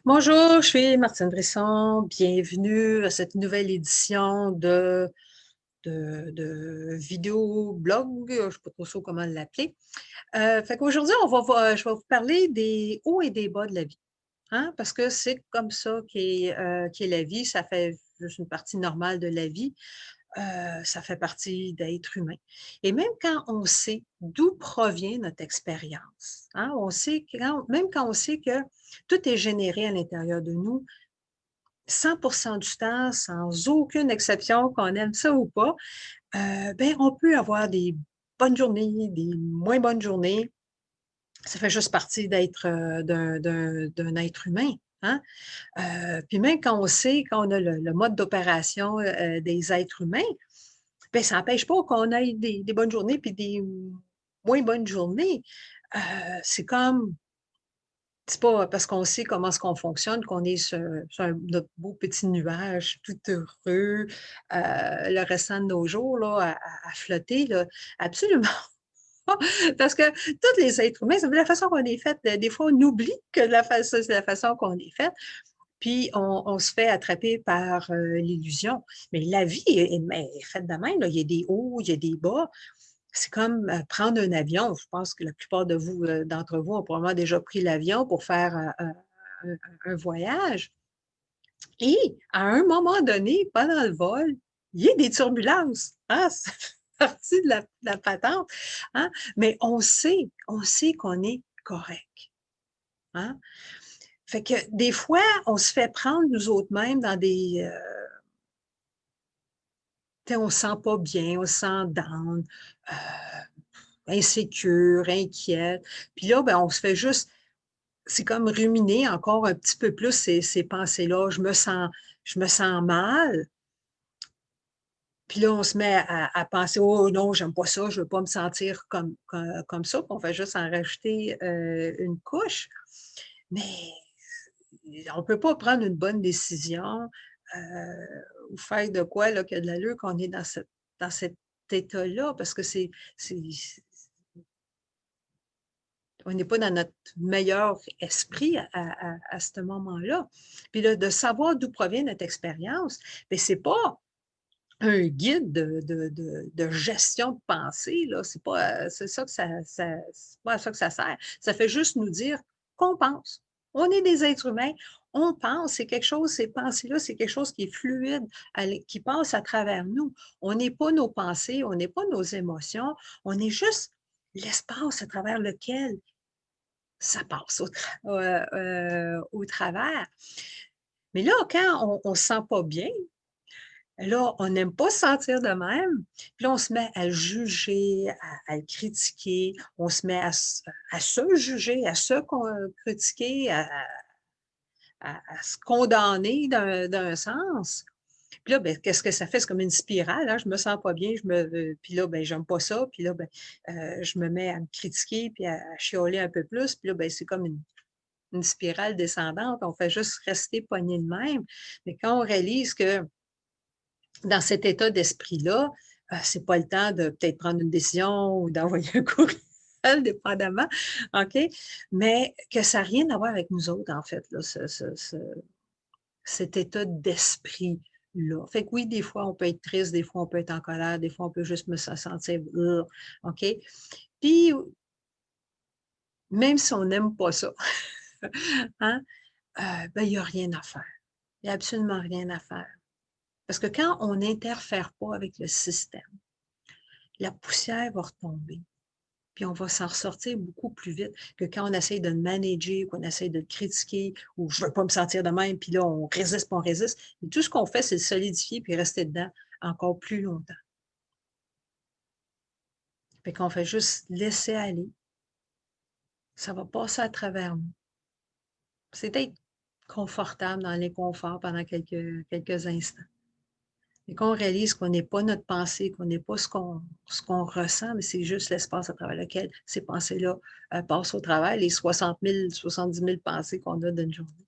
Bonjour, je suis Martine Brisson. Bienvenue à cette nouvelle édition de vidéo blog, je ne sais pas trop sûr comment l'appeler. Fait qu'aujourd'hui, je vais vous parler des hauts et des bas de la vie, hein, parce que c'est comme ça qu'est la vie. Ça fait juste une partie normale de la vie. Ça fait partie d'être humain. Et même quand on sait d'où provient notre expérience, hein, même quand on sait que tout est généré à l'intérieur de nous, 100% du temps, sans aucune exception, qu'on aime ça ou pas, ben, on peut avoir des bonnes journées, des moins bonnes journées. Ça fait juste partie d'être d'un être humain. Hein? Puis même quand on sait, quand on a le mode d'opération des êtres humains, ben, ça n'empêche pas qu'on ait des bonnes journées puis des moins bonnes journées. Euh, c'est comme C'est pas parce qu'on sait comment est-ce qu'on fonctionne qu'on est sur notre beau petit nuage tout heureux, le restant de nos jours là, à flotter, là. Absolument pas. Parce que tous les êtres humains, c'est de la façon qu'on est fait. Des fois, on oublie que c'est la façon qu'on est fait, puis on se fait attraper par l'illusion. Mais la vie est faite de même, là. Il y a des hauts, il y a des bas. C'est comme prendre un avion. Je pense que la plupart de vous, d'entre vous, ont probablement déjà pris l'avion pour faire un voyage. Et à un moment donné, pendant le vol, il y a des turbulences. Hein? Ça fait partie de la patente. Hein? Mais on sait qu'on est correct. Hein? Fait que des fois, on se fait prendre nous autres mêmes dans des... on se sent pas bien, on se sent down, insécure, inquiète. Puis là, ben, on se fait juste c'est comme ruminer encore un petit peu plus ces pensées-là. Je me sens mal. Puis là, on se met à penser, oh non, j'aime pas ça, je veux pas me sentir comme ça. Puis on fait juste en rajouter une couche. Mais on peut pas prendre une bonne décision ou faire de quoi là, qu'il y a de l'allure qu'on est dans cet état-là, parce que c'est, on n'est pas dans notre meilleur esprit à ce moment-là. Puis là, de savoir d'où provient notre expérience, mais ce n'est pas un guide de gestion de pensée, là. C'est pas c'est ça que c'est pas à ça que ça sert. Ça fait juste nous dire qu'on pense. On est des êtres humains, on pense, c'est quelque chose, ces pensées-là, c'est quelque chose qui est fluide, qui passe à travers nous. On n'est pas nos pensées, on n'est pas nos émotions, on est juste l'espace à travers lequel ça passe au travers. Mais là, quand on ne se sent pas bien, là, on n'aime pas se sentir de même. Puis là, on se met à le juger, à le critiquer. On se met à se juger, à se critiquer, à se condamner d'un sens. Puis là, ben, qu'est-ce que ça fait? C'est comme une spirale. Hein? Je me sens pas bien. Puis là, ben, j'aime pas ça. Puis là, ben, je me mets à me critiquer puis à chialer un peu plus. Puis là, ben, c'est comme une spirale descendante, on fait juste rester pogné de même. Mais quand on réalise que dans cet état d'esprit-là, c'est pas le temps de peut-être prendre une décision ou d'envoyer un courriel, dépendamment, OK? Mais que ça n'a rien à voir avec nous autres, en fait, là, cet état d'esprit-là. Fait que oui, des fois, on peut être triste, des fois, on peut être en colère, des fois, on peut juste me sentir, OK? Puis, même si on n'aime pas ça, hein, ben, il n'y a rien à faire. Il n'y a absolument rien à faire. Parce que quand on n'interfère pas avec le système, la poussière va retomber. Puis on va s'en ressortir beaucoup plus vite que quand on essaye de le manager, qu'on essaye de le critiquer, ou je ne veux pas me sentir de même, puis là, on résiste, puis on résiste. Et tout ce qu'on fait, c'est le solidifier puis rester dedans encore plus longtemps. Fait qu'on fait juste laisser aller. Ça va passer à travers nous. C'est être confortable dans l'inconfort pendant quelques instants. Et qu'on réalise qu'on n'est pas notre pensée, qu'on n'est pas ce qu'on ressent, mais c'est juste l'espace à travers lequel ces pensées-là passent au travers, les 60 000, 70 000 pensées qu'on a d'une journée.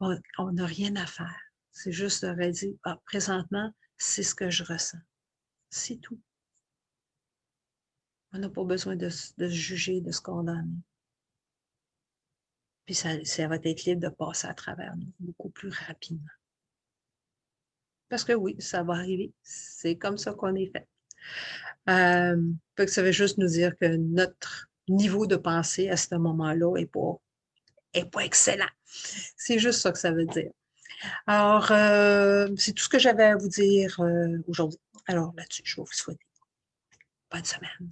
On n'a rien à faire. C'est juste de redire, ah, présentement, c'est ce que je ressens. C'est tout. On n'a pas besoin de se juger, de se condamner. Puis ça va être libre de passer à travers nous beaucoup plus rapidement. Parce que oui, ça va arriver. C'est comme ça qu'on est fait. Fait que ça veut juste nous dire que notre niveau de pensée à ce moment-là est pas excellent. C'est juste ça que ça veut dire. Alors, c'est tout ce que j'avais à vous dire aujourd'hui. Alors là-dessus, je vais vous souhaiter bonne semaine.